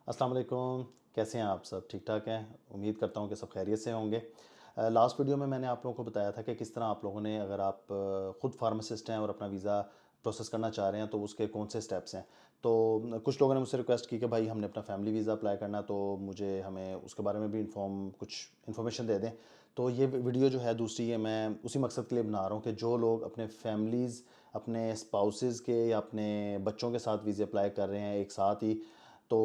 अस्सलाम वालेकुम। कैसे हैं आप सब? ठीक ठाक हैं? उम्मीद करता हूँ कि सब खैरियत से होंगे। लास्ट वीडियो में मैंने आप लोगों को बताया था कि किस तरह आप लोगों ने, अगर आप ख़ुद फार्मासिस्ट हैं और अपना वीज़ा प्रोसेस करना चाह रहे हैं तो उसके कौन से स्टेप्स हैं। तो कुछ लोगों ने मुझसे रिक्वेस्ट की कि भाई हमने अपना फैमिली वीज़ा अप्लाई करना, तो मुझे हमें उसके बारे में भी कुछ इन्फॉर्मेशन दे दें। तो ये वीडियो जो है दूसरी है, मैं उसी मकसद के लिए बना रहा हूँ कि जो लोग अपने फैमिलीज़, अपने स्पाउसेस के या अपने बच्चों के साथ वीज़े अप्लाई कर रहे हैं एक साथ ही, तो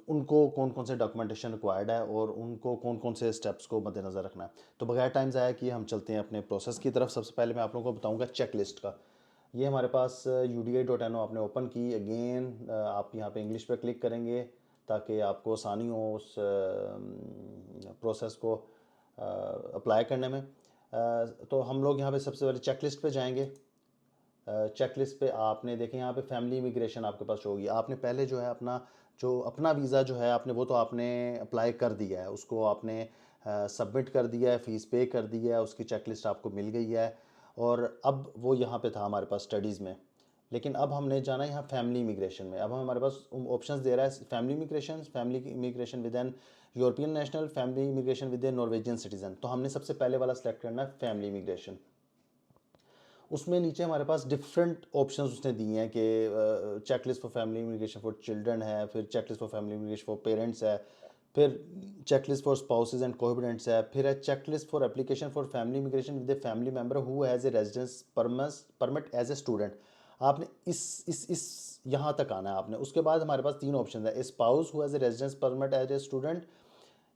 उनको कौन कौन से डॉक्यूमेंटेशन रिक्वायर्ड है और उनको कौन कौन से स्टेप्स को मद्देनज़र रखना है। तो बगैर टाइम ज़ाया किए हम चलते हैं अपने प्रोसेस की तरफ। सबसे पहले मैं आप लोगों को बताऊंगा चेक लिस्ट का। ये हमारे पास UDI.NO आपने ओपन की। अगेन आप यहाँ पे इंग्लिश पे क्लिक करेंगे ताकि आपको आसानी हो उस प्रोसेस को अप्लाई करने में। तो हम लोग यहाँ पे सबसे पहले चेक लिस्ट पे जाएंगे। चेक लिस्ट पे आपने देखें, यहाँ पे फैमिली इमिग्रेशन आपके पास होगी। आपने पहले जो है अपना वीज़ा जो है आपने, वो तो आपने अप्लाई कर दिया है, उसको आपने सबमिट कर दिया है, फ़ीस पे कर दिया है, उसकी चेक लिस्ट आपको मिल गई है। और अब वो यहाँ पे था हमारे पास स्टडीज़ में। लेकिन अब हमने जाना है यहाँ फैमिली इमिग्रेशन में। अब हमारे पास ऑप्शंस दे रहा है family immigration with an European national, family immigration with a Norwegian citizen. तो हमने सबसे पहले वाला सेलेक्ट करना है फैमिली इमिग्रेशन। उसमें नीचे हमारे पास डिफरेंट ऑप्शंस उसने दिए हैं कि check list for family immigration for children है, फिर check list for family immigration for parents है, फिर check list for spouses and cohabitants है, फिर है check list for application for family immigration with a family member who has a residence permit as a student. आपने इस यहाँ तक आना है आपने। उसके बाद हमारे पास तीन ऑप्शन है, a spouse who has a residence permit as a student.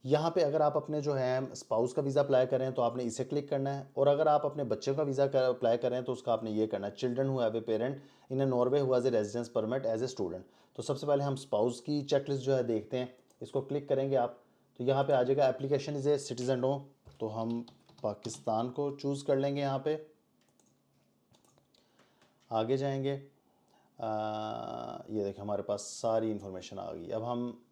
यहाँ पे अगर आप अपने जो है स्पाउस का वीज़ा अप्लाई कर रहे हैं तो आपने इसे क्लिक करना है, और अगर आप अपने बच्चे का वीज़ा अप्लाई कर रहे हैं तो उसका आपने ये करना है, children who have a parent in a Norway who has a residence permit as a student. तो सबसे पहले हम स्पाउस की चेकलिस्ट जो है देखते हैं। इसको क्लिक करेंगे आप तो यहाँ पे आ जाएगा एप्लीकेशन इज़ ए सिटीज़न हो, तो हम पाकिस्तान को चूज़ कर लेंगे। यहाँ पे आगे जाएंगे। ये देखिए हमारे पास सारी इन्फॉर्मेशन आ गई। अब हम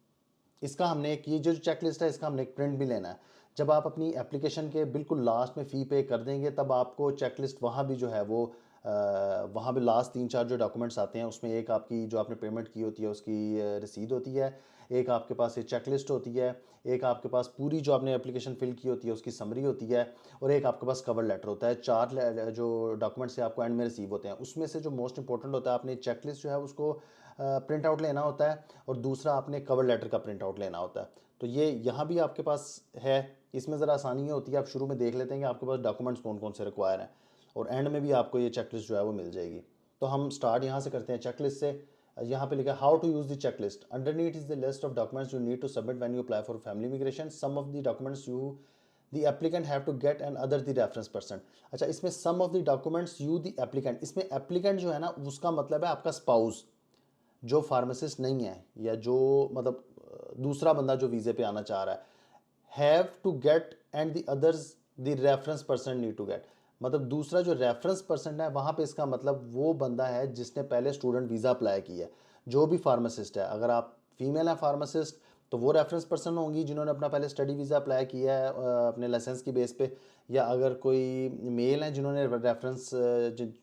इसका हमने एक, ये जो चेक लिस्ट है इसका हमने एक प्रिंट भी लेना है। जब आप अपनी एप्लीकेशन के बिल्कुल लास्ट में फ़ी पे कर देंगे तब आपको चेक लिस्ट वहाँ भी जो है वो वहाँ भी लास्ट तीन चार जो डॉक्यूमेंट्स आते हैं उसमें एक आपकी जो आपने पेमेंट की होती है उसकी रसीद होती है, एक आपके पास ये चेक लिस्ट होती है, एक आपके पास पूरी जो आपने एप्लीकेशन फिल की होती है उसकी समरी होती है, और एक आपके पास कवर लेटर होता है। चार जो डॉक्यूमेंट्स से आपको एंड में रिसीव होते हैं उसमें से जो मोस्ट इंपॉर्टेंट होता है, आपने चेक लिस्ट जो है उसको प्रिंट आउट लेना होता है, और दूसरा आपने कवर लेटर का प्रिंट आउट लेना होता है। तो ये यहाँ भी आपके पास है। इसमें ज़रा आसानी होती है, आप शुरू में देख लेते हैं कि आपके पास डॉक्यूमेंट्स कौन कौन से रिक्वायर हैं, और एंड में भी आपको ये चेकलिस्ट जो है वो मिल जाएगी। तो हम स्टार्ट यहाँ से करते हैं चेकलिस्ट से। यहाँ पे लिखा how to use the checklist, underneath is the list of documents you need to submit when you apply for family immigration. Some of the documents you the applicant have to get and other the reference person. अच्छा, इसमें some of the documents you the applicant, इसमें applicant जो है ना उसका मतलब है आपका स्पाउस जो फार्मासिस्ट नहीं है, या जो मतलब दूसरा बंदा जो वीज़े पे आना चाह रहा है। Have to get and the others the reference person need to get, मतलब दूसरा जो रेफरेंस पर्सन है वहाँ पे इसका मतलब वो बंदा है जिसने पहले स्टूडेंट वीज़ा अप्लाई किया है। जो भी फार्मासिस्ट है, अगर आप फीमेल हैं फार्मासिस्ट तो वो रेफरेंस पर्सन होंगी जिन्होंने अपना पहले स्टडी वीज़ा अप्लाई किया है अपने लाइसेंस की बेस पे, या अगर कोई मेल हैं जिन्होंने रेफरेंस,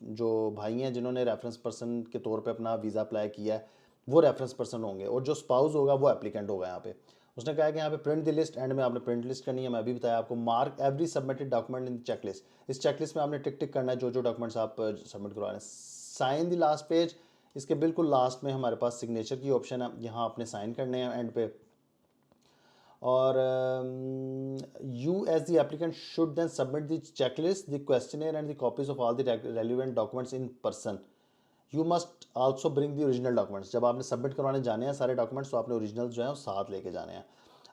जो भाई हैं जिन्होंने रेफरेंस पर्सन के तौर पे अपना वीज़ा अप्लाई किया है वो रेफरेंस पर्सन होंगे, और जो स्पाउस होगा वो एप्लीकेंट होगा। यहाँ पे उसने कहा कि यहाँ पे प्रिंट द लिस्ट, एंड में आपने प्रिंट लिस्ट करनी है। मैं अभी बताया आपको mark every submitted document in check list. इस चेक लिस्ट में आपने टिक टिक करना है जो जो डॉक्यूमेंट्स आप सबमिट करवा रहे हैं। साइन द लास्ट पेज, इसके बिल्कुल लास्ट में हमारे पास सिग्नेचर की ऑप्शन है, यहाँ आपने साइन करने हैं एंड पे। और you as the applicant should then submit the checklist, the questionnaire and the copies of all the relevant documents in person. You must also bring the original documents. जब आपने submit करवाने जाने हैं सारे डॉक्यूमेंट्स तो आपने ओरिजिनल जो है वो साथ लेके जाने हैं।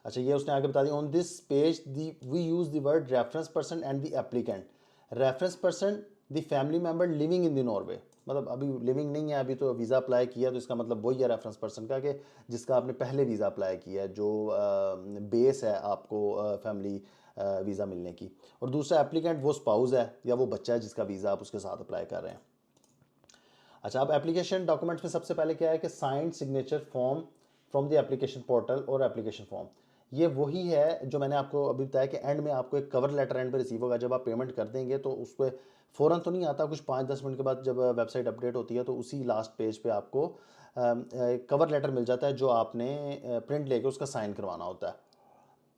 अच्छा, ये उसने आगे बता दिया, on this page the we use the word reference person and the applicant. Reference person the family member living in the Norway, मतलब अभी लिविंग नहीं है, अभी तो वीज़ा अप्लाई किया, तो इसका मतलब वही है रेफरेंस पर्सन का कि जिसका आपने पहले वीज़ा अप्लाई किया है, जो बेस है आपको फैमिली वीज़ा मिलने की। और दूसरा एप्लीकेंट वो स्पाउस है या वो बच्चा है जिसका वीज़ा आप उसके साथ अप्लाई कर रहे हैं। अच्छा, अब एप्लीकेशन डॉक्यूमेंट्स में सबसे पहले क्या है कि signed signature form from the application portal और एप्लीकेशन फॉर्म। ये वही है जो मैंने आपको अभी बताया कि एंड में आपको एक कवर लेटर एंड पे रिसीव होगा। जब आप पेमेंट कर देंगे तो उस पर फ़ौरन तो नहीं आता, कुछ 5-10 मिनट के बाद जब वेबसाइट अपडेट होती है तो उसी लास्ट पेज पे आपको कवर लेटर मिल जाता है जो आपने प्रिंट लेके उसका साइन करवाना होता है।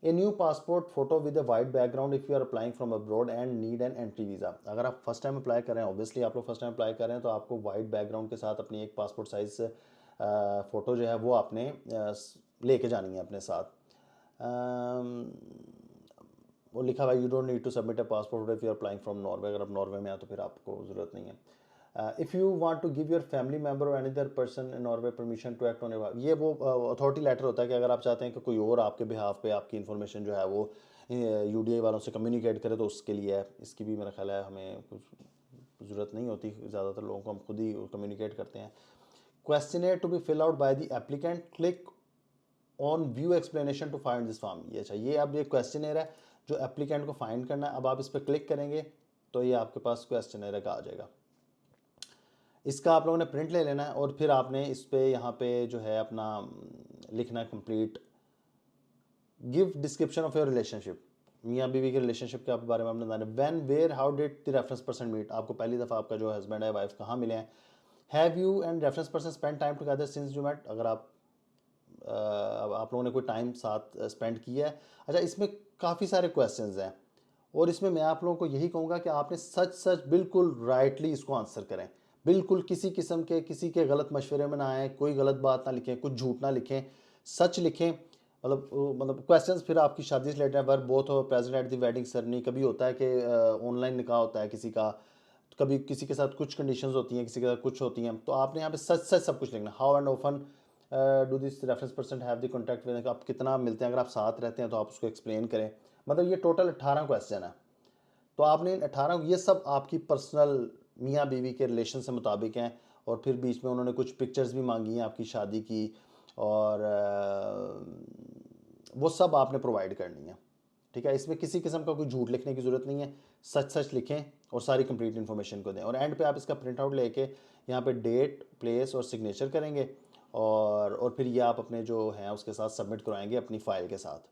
A new passport photo with a white background if you are applying from abroad and need an entry visa. अगर आप फर्स्ट टाइम अप्लाई कर रहे हैं, ऑब्वियसली आप लोग फर्स्ट टाइम अप्लाई कर रहे हैं, तो आपको वाइट बैकग्राउंड के साथ अपनी एक पासपोर्ट साइज़ फ़ोटो जो है वो आपने लेके जानी है अपने साथ। वो लिखा हुआ है you don't need to submit a passport if you are applying from Norway. अगर आप नॉर्वे में आए तो फिर आपको ज़रूरत नहीं है। If you want to give your family member or any other person in Norway permission to act on your, ये वो अथॉरिटी लेटर होता है कि अगर आप चाहते हैं कि कोई और आपके बिहाफ पे आपकी इन्फॉर्मेशन जो है वो यूडीए वालों से कम्युनिकेट करे तो उसके लिए है। इसकी भी मेरा ख्याल है हमें कुछ ज़रूरत नहीं होती, ज़्यादातर लोगों को हम खुद ही कम्युनिकेट करते हैं। Questionnaire to be fill out by the applicant, click on view explanation to find this form. ये अच्छा, ये अब ये क्वेश्चनेयर है जो एप्लीकेंट को फाइंड करना है। अब आप इस पर क्लिक करेंगे तो ये आपके पास क्वेश्चनेयर का आ जाएगा। इसका आप लोगों ने प्रिंट ले लेना है और फिर आपने इस पे यहाँ पे जो है अपना लिखना है complete give description of your relationship. मियाँ बीवी के रिलेशनशिप के बारे में आपने बताना। When where how did the reference person meet, आपको पहली दफ़ा आपका जो हस्बैंड है वाइफ कहाँ मिले हैं। Have you and reference person spend time together since you met, अगर आप लोगों ने कोई टाइम साथ स्पेंड किया है। अच्छा, इसमें काफ़ी सारे क्वेश्चंस हैं और इसमें मैं आप लोगों को यही कहूँगा कि आपने सच सच बिल्कुल राइटली इसको आंसर करें। बिल्कुल किसी किस्म के किसी के गलत मशवरे में ना आए, कोई गलत बात ना लिखें, कुछ झूठ ना लिखें, सच लिखें। मतलब क्वेश्चंस फिर आपकी शादी से रिलेटेड है, वर बोथ हो present at the wedding ceremony. कभी होता है कि ऑनलाइन निकाह होता है किसी का, कभी किसी के साथ कुछ कंडीशंस होती हैं, किसी के साथ कुछ होती हैं, तो आपने यहाँ पे सच सच सब कुछ लिखना। How and often do this reference person have the contact with, आप कितना मिलते हैं, अगर आप साथ रहते हैं तो आप उसको एक्सप्लेन करें। मतलब ये टोटल 18 क्वेश्चन है। तो आपने इन 18, ये सब आपकी पर्सनल मियाँ बीवी के रिलेशन से मुताबिक हैं। और फिर बीच में उन्होंने कुछ पिक्चर्स भी मांगी हैं आपकी शादी की, और वो सब आपने प्रोवाइड करनी है। ठीक है, इसमें किसी किस्म का कोई झूठ लिखने की ज़रूरत नहीं है, सच सच लिखें और सारी कंप्लीट इन्फॉर्मेशन को दें। और एंड पे आप इसका प्रिंट आउट लेके यहाँ पे डेट, प्लेस और सिग्नेचर करेंगे, और फिर ये आप अपने जो हैं उसके साथ सबमिट करवाएंगे अपनी फ़ाइल के साथ।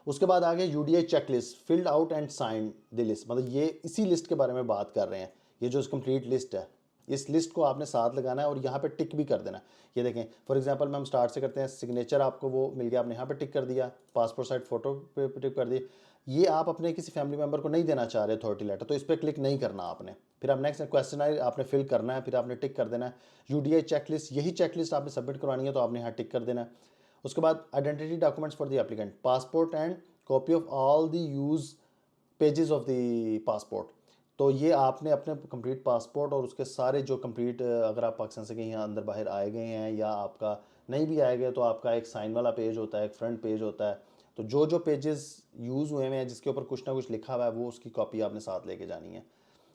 उसके बाद आगे UDI check list filled out and sign the list, मतलब ये इसी लिस्ट के बारे में बात कर रहे हैं। ये जो कंप्लीट लिस्ट है, इस लिस्ट को आपने साथ लगाना है और यहाँ पे टिक भी कर देना है। ये देखें, फॉर एग्जांपल हम स्टार्ट से करते हैं। सिग्नेचर आपको वो मिल गया, आपने यहाँ पे टिक कर दिया, पासपोर्ट साइज फोटो पे टिक कर दी। ये आप अपने किसी फैमिली मेम्बर को नहीं देना चाह रहे अथॉरिटी लेटर, तो इस पर क्लिक नहीं करना आपने। फिर आप नेक्स्ट क्वेश्चन आपने फिल करना है, फिर आपने टिक कर देना है। यूडीआई चेकलिस्ट, यही चेकलिस्ट आपने सबमिट करवानी है तो आपने यहाँ टिक कर देना है। उसके बाद identity documents for the applicant, passport and copy of all the use pages of the passport. तो ये आपने अपने कंप्लीट पासपोर्ट और उसके सारे जो कंप्लीट, अगर आप पाकिस्तान से कहीं यहाँ अंदर बाहर आए गए हैं या आपका नहीं भी आए गए, तो आपका एक साइन वाला पेज होता है, एक फ्रंट पेज होता है। तो जो जो पेजेस यूज़ हुए हैं जिसके ऊपर कुछ ना कुछ लिखा हुआ है, वो उसकी कॉपी आपने साथ लेके जानी है।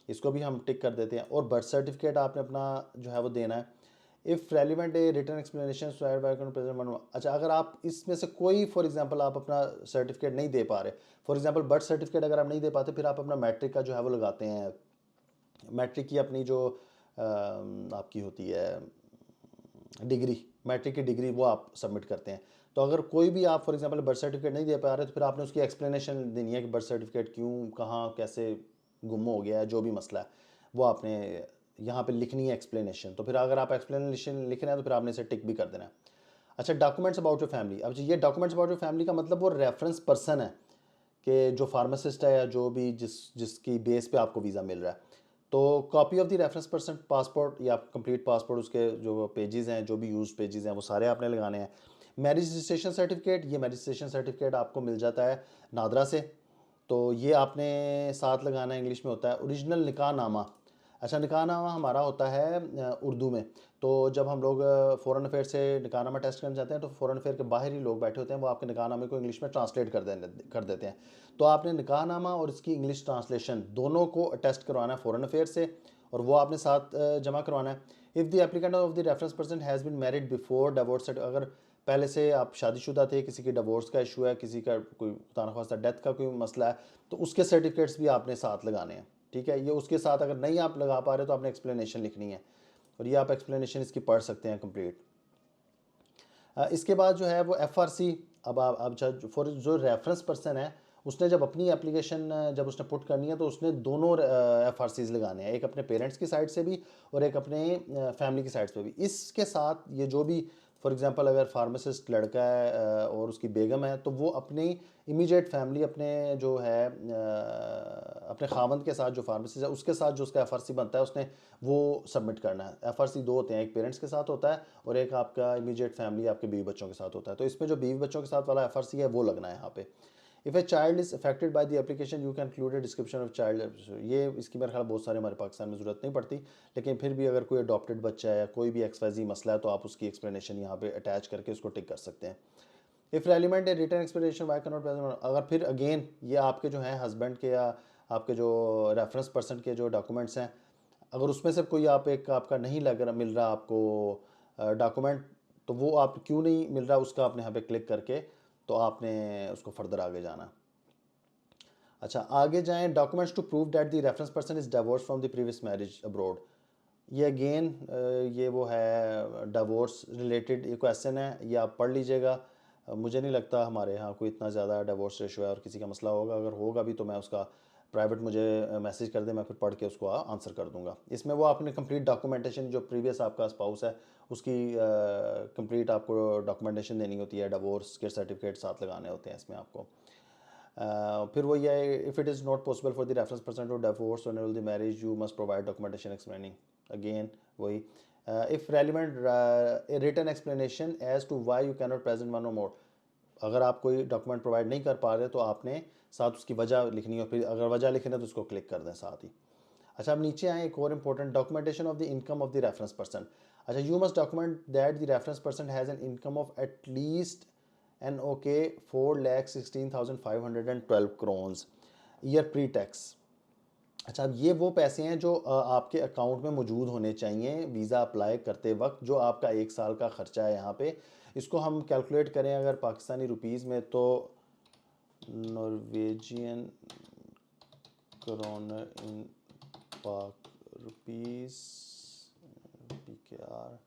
इसको भी हम टिक कर देते हैं। और बर्थ सर्टिफिकेट आपने अपना जो है वो देना है। If relevant a return explanation present. अच्छा, अगर आप इसमें से कोई, फॉर एग्जांपल आप अपना सर्टिफिकेट नहीं दे पा रहे, फॉर एग्जांपल बर्थ सर्टिफिकेट अगर आप नहीं दे पाते, फिर आप अपना मैट्रिक का जो है वो लगाते हैं। मैट्रिक की अपनी जो आपकी होती है डिग्री, मैट्रिक की डिग्री, वो आप सबमिट करते हैं। तो अगर कोई भी आप फॉर एग्जांपल बर्थ सर्टिफिकेट नहीं दे पा रहे, तो फिर आपने उसकी एक्सप्लेनेशन देनी है कि बर्थ सर्टिफिकेट क्यों, कहाँ, कैसे गुम हो गया है, जो भी मसला है वो आपने यहाँ पे लिखनी है एक्सप्लेनेशन। तो फिर अगर आप एक्सप्लेनेशन लिख रहे हैं तो फिर आपने इसे टिक भी कर देना है। अच्छा, डॉक्यूमेंट्स अबाउट योर फैमिली। अब ये डॉक्यूमेंट्स अबाउट योर फैमिली का मतलब वो रेफरेंस पर्सन है कि जो फार्मासिस्ट है या जो भी जिसकी बेस पे आपको वीज़ा मिल रहा है। तो copy of the reference person passport या कंप्लीट पासपोर्ट, उसके जो पेजेस हैं, जो भी यूज पेजेस हैं, वो सारे आपने लगाने हैं। मैरिज रजिस्ट्रेशन सर्टिफिकेट, ये मैरिज रजिस्ट्रेशन सर्टिफिकेट आपको मिल जाता है नादरा से, तो ये आपने साथ लगाना है। इंग्लिश में होता है ओरिजिनल निकाहनामा। अच्छा, निकाहनामा हमारा होता है उर्दू में। तो जब हम लोग फ़ॉरेन अफेयर से निकाहनामा टेस्ट करने जाते हैं, तो फ़ॉरेन अफेयर के बाहर ही लोग बैठे होते हैं, वो आपके निकाहनामे को इंग्लिश में ट्रांसलेट कर देते हैं। तो आपने निकाहनामा और इसकी इंग्लिश ट्रांसलेशन दोनों को अटेस्ट करवाना है फ़ॉरेन अफेयर से, और वो आपने साथ जमा करवाना है। If the applicant of the reference person has been married before divorce, अगर पहले से आप शादीशुदा थे, किसी की डिवोर्स का इशू है, किसी का कोई खुदा डेथ का कोई मसला है, तो उसके सर्टिफिकेट्स भी आपने साथ लगाने हैं। ठीक है, ये उसके साथ अगर नहीं आप लगा पा रहे तो आपने एक्सप्लेनेशन लिखनी है, और ये आप एक्सप्लेनेशन इसकी पढ़ सकते हैं कंप्लीट। इसके बाद जो है वो FRC अब आप फॉर जो रेफरेंस पर्सन है, उसने जब अपनी एप्लीकेशन जब उसने पुट करनी है तो उसने दोनों एफ आर सीज लगाने हैं, एक अपने पेरेंट्स की साइड से भी और एक अपने फैमिली की साइड से भी। इसके साथ ये जो भी फॉर एग्जांपल अगर फार्मासिस्ट लड़का है और उसकी बेगम है, तो वो अपनी इमीडिएट फैमिली, अपने जो है अपने खावंद के साथ जो फार्मासिस्ट है उसके साथ जो उसका एफ आर सी बनता है उसने वो सबमिट करना है। एफ आर सी दो होते हैं, एक पेरेंट्स के साथ होता है और एक आपका इमीडिएट फैमिली आपके बीवी बच्चों के साथ होता है। तो इसमें जो बीवी बच्चों के साथ वाला एफ आर सी है वो लगना है यहाँ पे। If a child is affected by the application you can include a description of child. ये इसकी मेरे ख्याल बहुत सारे हमारे पाकिस्तान में ज़रूरत नहीं पड़ती, लेकिन फिर भी अगर कोई अडॉप्टेड बच्चा है या कोई भी एक्सवाइजी मसला है तो आप उसकी एक्सप्लेनेशन यहाँ पे अटैच करके उसको टिक कर सकते हैं। If relevant a return explanation why can not present, अगर फिर अगेन ये आपके जो हैं हस्बैंड के या आपके जो रेफरेंस पर्सन के जो डॉक्यूमेंट्स हैं, अगर उसमें से कोई आप एक आपका नहीं लग रहा मिल रहा आपको डॉक्यूमेंट, तो वो आप क्यों नहीं मिल रहा उसका आपने यहाँ पे क्लिक करके तो आपने उसको फर्दर आगे जाना। अच्छा आगे जाएं, documents to prove that the reference person is divorce from the previous marriage abroad. ये अगेन ये वो है डिवोर्स रिलेटेड ये क्वेश्चन है, ये आप पढ़ लीजिएगा। मुझे नहीं लगता हमारे यहाँ कोई इतना ज़्यादा डिवोर्स रेशो है और किसी का मसला होगा, अगर होगा भी तो मैं उसका प्राइवेट मुझे मैसेज कर दे, मैं फिर पढ़ के उसको आंसर कर दूंगा। इसमें वो आपने कंप्लीट डॉक्यूमेंटेशन जो प्रीवियस आपका स्पाउस है उसकी कंप्लीट आपको डॉक्यूमेंटेशन देनी होती है, डिवोर्स के सर्टिफिकेट साथ लगाने होते हैं इसमें आपको। फिर वो ये है, if it is not possible for the reference person to divorce or annul the marriage you must provide documentation explaining. Again वही, if relevant written explanation as to why you can not present one or more. अगर आप कोई document provide नहीं कर पा रहे तो आपने साथ उसकी वजह लिखनी है, फिर अगर वजह लिखना है तो उसको क्लिक कर दें साथ ही। अच्छा अब नीचे आए, एक और important, documentation of the income of the reference person. अच्छा you must document that the reference person has an income of at least N O K 4,16,512 Krones year pre tax. अच्छा अब ये वो पैसे हैं जो आपके अकाउंट में मौजूद होने चाहिए वीज़ा अप्लाई करते वक्त, जो आपका एक साल का ख़र्चा है यहाँ पे। इसको हम कैलकुलेट करें अगर पाकिस्तानी रुपीज़ में तो नॉर्वेजियन क्रोनर इन पाक रुपीज़ पी के आर।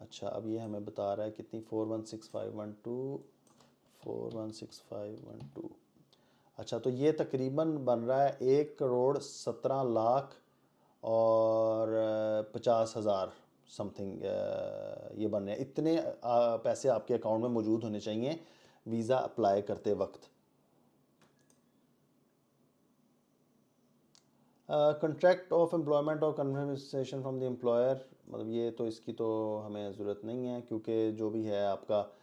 अच्छा अब ये हमें बता रहा है कितनी, 416512। अच्छा तो ये तकरीबन बन रहा है 1,17,00,000 और 50,000 समथिंग ये बन रहे हैं। इतने पैसे आपके अकाउंट में मौजूद होने चाहिए वीज़ा अप्लाई करते वक्त। कंट्रैक्ट ऑफ एम्प्लॉयमेंट और कन्फर्मेशन फ्रॉम द एम्प्लॉयर, मतलब ये तो इसकी तो हमें ज़रूरत नहीं है क्योंकि जो भी है आपका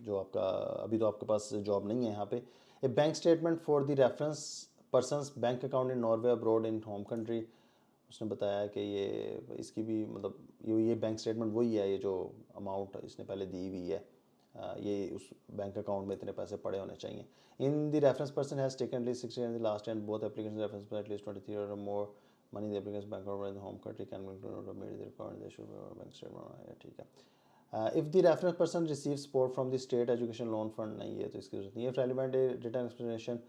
जो आपका अभी तो आपके पास जॉब नहीं है यहाँ पे। A bank statement for the reference person's bank account in Norway abroad in home country. उसने बताया कि ये इसकी भी मतलब ये बैंक स्टेटमेंट वही है, ये जो अमाउंट इसने पहले दी हुई है ये उस बैंक अकाउंट में इतने पैसे पड़े होने चाहिए। In the reference person has taken at least 60 in the last and both application reference पर एटलीस्ट 23 और more money the application bank account in home country can be included made the required they should bank statement. ठीक है। If the reference person receive support from the state education loan fund, नहीं है तो इसकी जरूरत नहीं है। Relevant return explanation,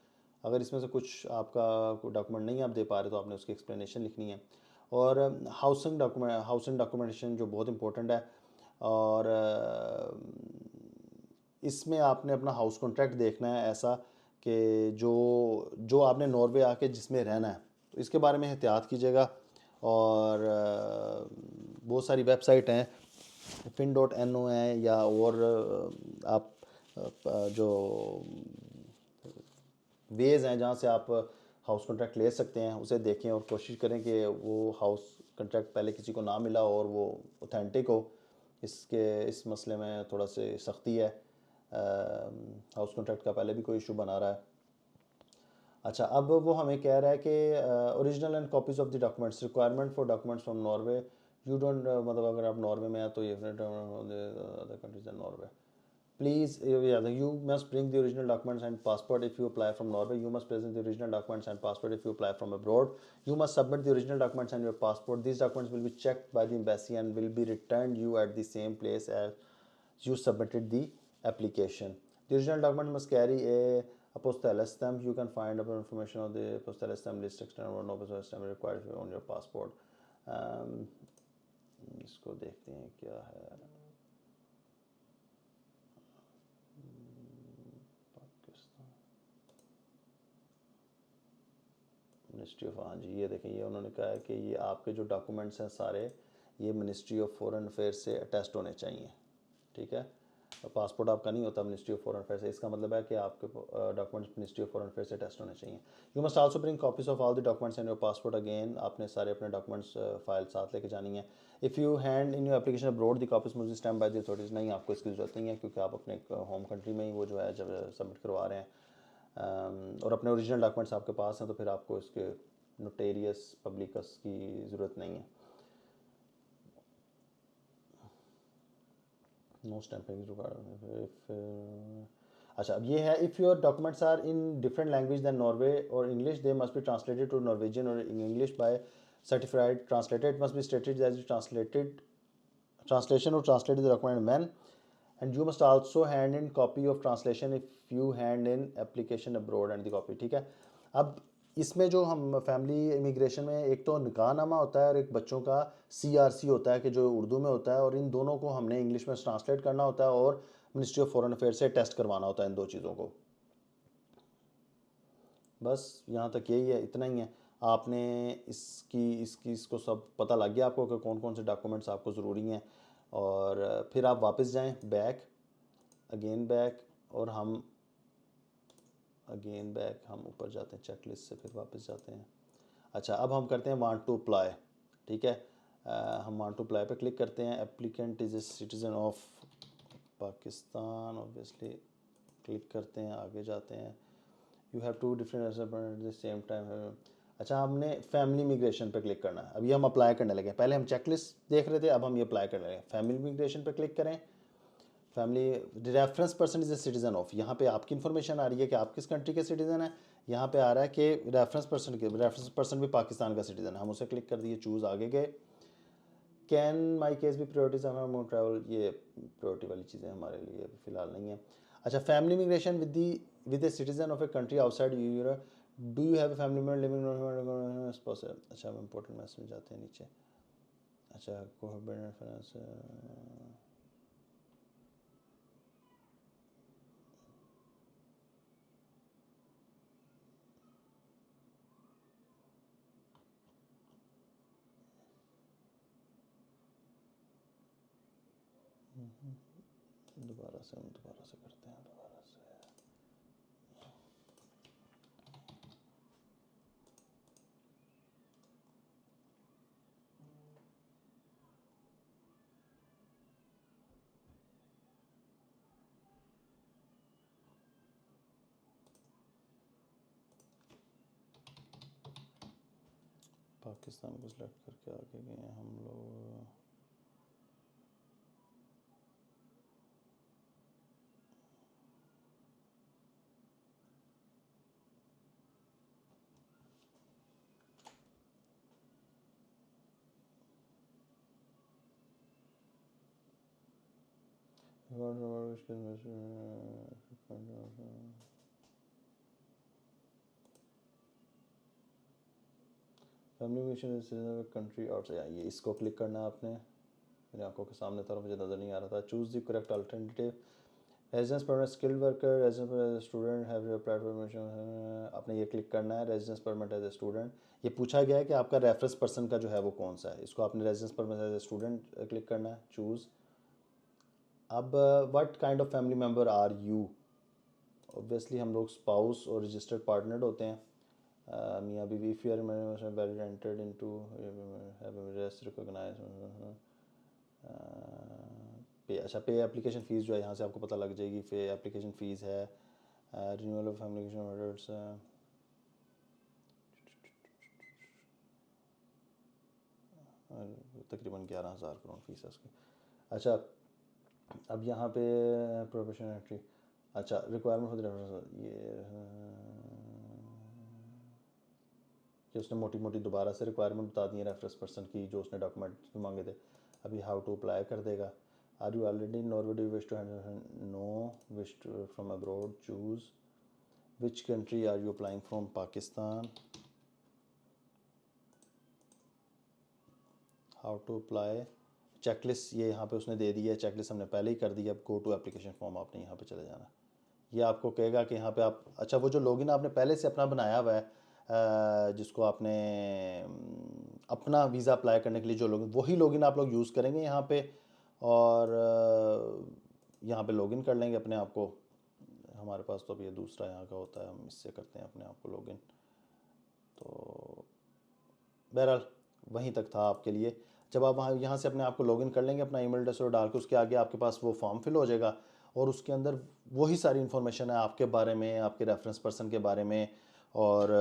अगर इसमें से कुछ आपका कोई डॉक्यूमेंट नहीं आप दे पा रहे तो आपने उसकी एक्सप्लेनेशन लिखनी है। और हाउसिंग डॉक्यूमेंटेशन जो बहुत इंपॉर्टेंट है, और इसमें आपने अपना हाउस कॉन्ट्रैक्ट देखना है ऐसा कि जो जो आपने नॉर्वे आके जिसमें रहना है, तो इसके बारे में एहतियात कीजिएगा। और बहुत सारी वेबसाइट हैं, fin.no है या और आप जो वेज़ हैं जहाँ से आप हाउस कॉन्ट्रैक्ट ले सकते हैं उसे देखें और कोशिश करें कि वो हाउस कॉन्ट्रैक्ट पहले किसी को ना मिला और वो ऑथेंटिक हो। इस मसले में थोड़ा सी सख्ती है, हाउस कॉन्ट्रैक्ट का पहले भी कोई इशू बना रहा है। अच्छा अब वो हमें कह रहा है कि original and copies of the documents, requirement for documents from Norway. You don't मतलब अगर आप नॉर्वे में हैं तो ये other countries in Norway please, you must bring the original documents and passport if you apply from Norway. You must present the original documents and passport if you apply from abroad. You must submit the original documents and your passport. These documents will be checked by the embassy and will be returned you at the same place as you submitted the application. The original document must carry a apostille stamp. You can find other information on the apostille stamp list external or no apostille stamp required on your passport. इसको देखते हैं क्या है। Ministry of, हाँ जी ये देखें, ये उन्होंने कहा है कि ये आपके जो डॉक्यूमेंट्स हैं सारे ये मिनिस्ट्री ऑफ फॉरेन अफेयर्स से अटेस्ट होने चाहिए, ठीक है। पासपोर्ट आपका नहीं होता मिनिस्ट्री ऑफ फॉरेन अफेयर्स से, इसका मतलब है कि आपके documents ministry of foreign affairs से टेस्ट होने चाहिए। You must also bring copies of all the documents in your passport, again आपने सारे अपने डॉक्यूमेंट्स फाइल साथ लेके जानी है। If you hand in your application abroad the copies must be stamped by the authorities, नहीं आपको इसकी जरूरत नहीं है क्योंकि आप अपने होम कंट्री में ही वो जो है जब सबमिट करवा रहे हैं और अपने ओरिजिनल डॉक्यूमेंट्स आपके पास हैं तो फिर आपको इसके नोटेरियस पब्लिकस की ज़रूरत नहीं है। नो स्टैम्पिंग अच्छा अब ये है, if your documents are in different language than Norway or English they must be translated to Norwegian or English by certified translated, must be stated that translated translation or translated the document when, and you must also hand in copy of translation if you hand in application abroad and the copy, ठीक है। अब इसमें जो हम family immigration में एक तो निकाहनामा होता है और एक बच्चों का CRC होता है कि जो उर्दू में होता है, और इन दोनों को हमने इंग्लिश में ट्रांसलेट करना होता है और मिनिस्ट्री ऑफ फॉरेन अफेयर से टेस्ट करवाना होता है इन दो चीज़ों को। बस यहाँ तक यही है, इतना ही है। आपने इसको सब पता लग गया आपको कि कौन कौन से डॉक्यूमेंट्स आपको ज़रूरी हैं, और फिर आप वापस जाएं बैक, अगेन बैक, और हम अगेन बैक, हम ऊपर जाते हैं चेक लिस्ट से, फिर वापस जाते हैं। अच्छा अब हम करते हैं वांट टू अप्लाई, ठीक है। हम वांट टू अप्लाई पे क्लिक करते हैं। Applicant is a citizen of Pakistan, obviously क्लिक करते हैं, आगे जाते हैं। You have to different at the same time. अच्छा हमने फैमिली इमिग्रेशन पे क्लिक करना है, अभी हम अप्लाई करने लगे, पहले हम चेकलिस्ट देख रहे थे, अब हम ये अप्लाई करने लगे। फैमिली इमिग्रेशन पे क्लिक करें। Family reference person is a citizen of, यहाँ पे आपकी इन्फॉर्मेशन आ रही है कि आप किस कंट्री के सिटीज़न हैं। यहाँ पे आ रहा है कि रेफरेंस पर्सन भी पाकिस्तान का सिटीज़न है, हम उसे क्लिक कर दिए, चूज़ आगे गए। कैन माई केस भी प्रायोरिटीज हमारा ट्रैवल, ये प्रायोरिटी वाली चीज़ें हमारे लिए फ़िलहाल नहीं है। अच्छा family immigration with A citizen of a country outside Europe, do you have a family member living spouse. अच्छा हम इंपॉर्टेंट मैसेज जाते हैं नीचे। अच्छा कोहैबिटेंट फाइनेंस, दोबारा से करते हैं दोबारा से। पाकिस्तान को सिलेक्ट करके आगे गए हैं हम लोग। फैमिली मिशन कंट्री और ये इसको क्लिक करना है आपने। मेरी आंखों के सामने था, मुझे नज़र नहीं आ रहा था। Choose the correct alternative. Residence permit skilled worker, residence student have applied for admission, आपने ये क्लिक करना है। Residence permit as a student, ये पूछा गया है कि आपका रेफरेंस पर्सन का जो है वो कौन सा है, इसको आपने residence permit as a student क्लिक करना है। चूज़। अब what kind of family member are you, obviously हम लोग स्पाउस और रजिस्टर्ड पार्टनर होते हैं। मियाँ बीवी, if you are valid entered into have recognise पे। अच्छा पे एप्लीकेशन फ़ीस जो है यहाँ से आपको पता लग जाएगी, पे एप्लीकेशन फ़ीस है। रिन्यूअल ऑफ फैमिली मेम्बर्स, तकरीबन 11,000 करोड़ फीस है उसकी। अच्छा अब यहाँ पे प्रोफेशनल एंट्री, अच्छा रिक्वायरमेंट फॉर द ये उसने मोटी मोटी दोबारा से रिक्वायरमेंट बता दी है रेफरेंस पर्सन की, जो उसने डॉक्यूमेंट मांगे थे। अभी हाउ टू अप्लाई कर देगा। Are you already in Norway, do wish to handle, no, wish from abroad, choose. Which country are you applying from, Pakistan. How to apply, checklist ये यहाँ पे उसने दे दी है, चेकलिस्ट हमने पहले ही कर दी है। अब गो टू एप्लीकेशन फॉर्म आपने यहाँ पे चले जाना। ये आपको कहेगा कि यहाँ पे आप, अच्छा वो जो लॉगिन आपने पहले से अपना बनाया हुआ है जिसको आपने अपना वीज़ा अप्लाई करने के लिए जो लॉगिन, वही लॉगिन आप लोग यूज़ करेंगे यहाँ पे, और यहाँ पे लॉगिन कर लेंगे अपने आप को। हमारे पास तो अब ये दूसरा यहाँ का होता है, हम इससे करते हैं अपने आप को लॉगिन। तो बहरहाल वहीं तक था आपके लिए। जब आप वहाँ यहाँ से अपने आप को लॉगिन कर लेंगे अपना ईमेल एड्रेस और डाल के, उसके आगे आपके पास वो फॉर्म फिल हो जाएगा, और उसके अंदर वही सारी इन्फॉर्मेशन है आपके बारे में, आपके रेफरेंस पर्सन के बारे में, और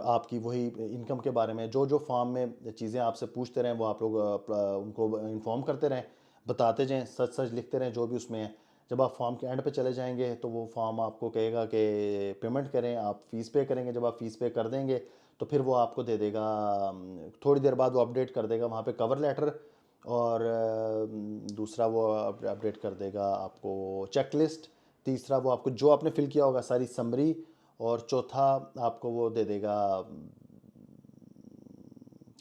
आपकी वही इनकम के बारे में। जो जो फॉर्म में चीज़ें आपसे पूछते रहें वो आप लोग उनको इन्फॉर्म करते रहें, बताते जाएं, सच सच लिखते रहें जो भी उसमें है। जब आप फॉर्म के एंड पे चले जाएंगे तो वो फॉर्म आपको कहेगा कि पेमेंट करें, आप फ़ीस पे करेंगे। जब आप फ़ीस पे कर देंगे तो फिर वो आपको दे देगा, थोड़ी देर बाद वो अपडेट कर देगा वहाँ पे कवर लेटर, और दूसरा वो अपडेट कर देगा आपको चेकलिस्ट, तीसरा वो आपको जो आपने फिल किया होगा सारी समरी, और चौथा आपको वो दे देगा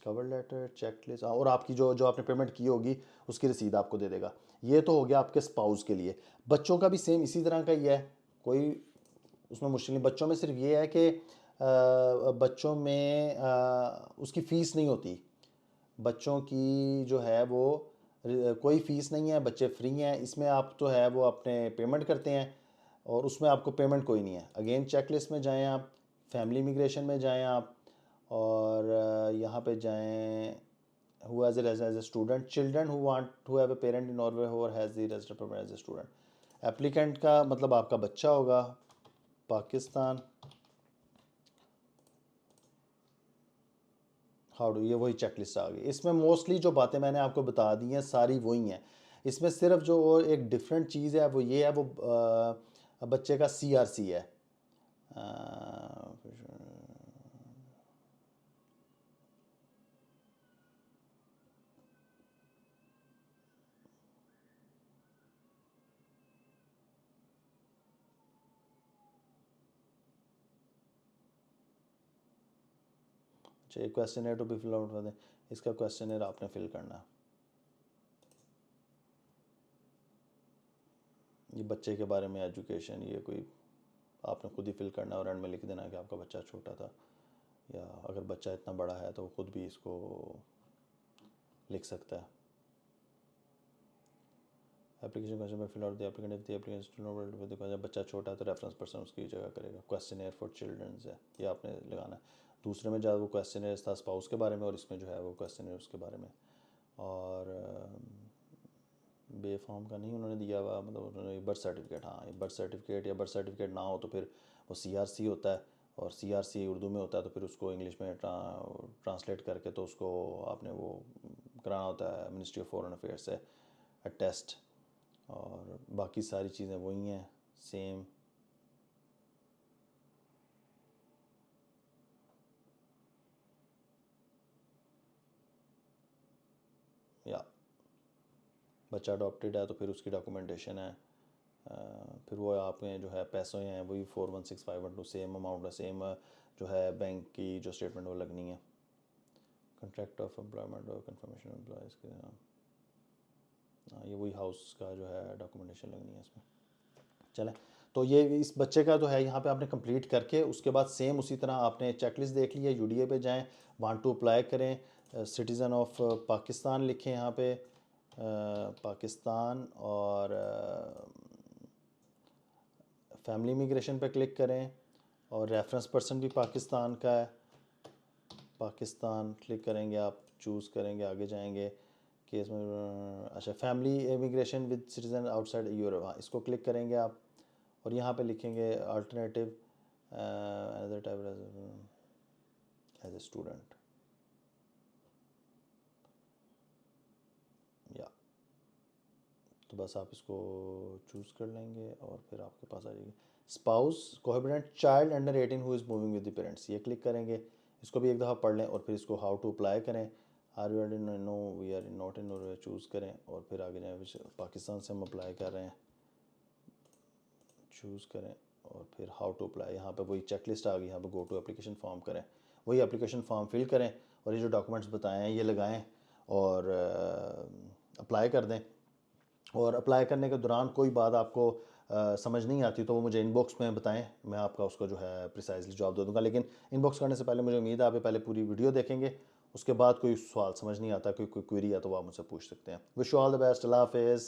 कवर लेटर, चेकलिस्ट, और आपकी जो जो आपने पेमेंट की होगी उसकी रसीद आपको दे देगा। ये तो हो गया आपके स्पाउस के लिए। बच्चों का भी सेम इसी तरह का ही है, कोई उसमें मुश्किल नहीं। बच्चों में सिर्फ ये है कि बच्चों में उसकी फ़ीस नहीं होती। बच्चों की जो है वो कोई फ़ीस नहीं है, बच्चे फ्री हैं। इसमें आप तो है वो अपने पेमेंट करते हैं, और उसमें आपको पेमेंट कोई नहीं है। अगेन चेकलिस्ट में जाएं आप, फैमिली इमिग्रेशन में जाएं आप, और यहाँ पे जाएं who has a residence as a student, children who want to have a parent in Norway who has the resident permanent as a student। Applicant का मतलब आपका बच्चा होगा, पाकिस्तान, हाउ डू, ये वही चेकलिस्ट आ गई। इसमें मोस्टली जो बातें मैंने आपको बता दी हैं सारी वही हैं। इसमें सिर्फ जो एक डिफरेंट चीज़ है वो ये है, वो बच्चे का CRC है। अच्छा, एक क्वेश्चन है टू बी फिल आउट कर दें, इसका क्वेश्चन है आपने फिल करना है। ये बच्चे के बारे में एजुकेशन, ये कोई आपने खुद ही फिल करना है, और एंड में लिख देना कि आपका बच्चा छोटा था, या अगर बच्चा इतना बड़ा है तो खुद भी इसको लिख सकता है। एप्लीकेशन क्वेश्चन में fill out the applicant if the application not with the, जब बच्चा छोटा है तो रेफरेंस पर्सन उसकी जगह करेगा। क्वेश्चन फॉर चिल्ड्रंस है, ये आपने लगाना है। दूसरे में जब वो क्वेश्चन था स्पाउस के बारे में, और इसमें जो है वो क्वेश्चन उसके बारे में। और बे फॉर्म का नहीं उन्होंने दिया हुआ, मतलब उन्होंने बर्थ सर्टिफिकेट, हाँ ये बर्थ सर्टिफिकेट, या बर्थ सर्टिफिकेट ना हो तो फिर वो CRC होता है, और CRC उर्दू में होता है, तो फिर उसको इंग्लिश में ट्रांसलेट करके तो उसको आपने वो कराना होता है मिनिस्ट्री ऑफ फॉरेन अफेयर्स से अटेस्ट। और बाकी सारी चीज़ें वही हैं सेम। या बच्चा अडॉप्टेड है तो फिर उसकी डॉक्यूमेंटेशन है, फिर वो आपके जो है पैसे हैं वही 416512 सेम अमाउंट है, सेम जो है बैंक की जो स्टेटमेंट वो लगनी है। कॉन्ट्रैक्ट ऑफ एम्प्लॉयमेंट और कंफर्मेशन एम्प्लॉयज़ के, हाँ ये वही हाउस का जो है डॉक्यूमेंटेशन लगनी है इसमें। चलें, तो ये इस बच्चे का जो है यहाँ पे आपने कंप्लीट करके उसके बाद सेम उसी तरह आपने चेकलिस्ट देख लिया, UDA पे जाएं, वांट टू अप्लाई करें, सिटीज़न ऑफ पाकिस्तान लिखें यहाँ पे, पाकिस्तान, और फैमिली इमिग्रेशन पे क्लिक करें, और रेफरेंस पर्सन भी पाकिस्तान का है, पाकिस्तान क्लिक करेंगे आप, चूज़ करेंगे, आगे जाएंगे केस में, अच्छा family immigration with citizen outside Europe, हाँ इसको क्लिक करेंगे आप, और यहाँ पे लिखेंगे alternative another type as a student, या तो बस आप इसको चूज़ कर लेंगे और फिर आपके पास आ जाएगी spouse cohabitant child under 18 who is moving with the parents, ये क्लिक करेंगे। इसको भी एक दफ़ा पढ़ लें, और फिर इसको हाउ टू अप्लाई करें, are you in no we are not in Norway choose करें, और फिर आगे जाए पाकिस्तान से हम अप्लाई कर रहे हैं, चूज़ करें, और फिर हाउ टू अप्लाई, यहाँ पे वही चेकलिस्ट आ गई, यहाँ पे गो टू एप्लीकेशन फॉर्म करें, वही एप्लीकेशन फॉर्म फिल करें, और ये जो डॉक्यूमेंट्स बताए हैं ये लगाएं, और अप्लाई कर दें। और अप्लाई करने के दौरान कोई बात आपको समझ नहीं आती तो वो मुझे इनबॉक्स में बताएं, मैं आपका उसको जो है प्रिसाइजली जवाब दे दूंगा। लेकिन इनबॉक्स करने से पहले मुझे उम्मीद है आप पहले पूरी वीडियो देखेंगे, उसके बाद कोई सवाल समझ नहीं आता, कोई क्वेरी है तो वो आप मुझसे पूछ सकते हैं। Wish you all the best, अल्लाह हाफिज़।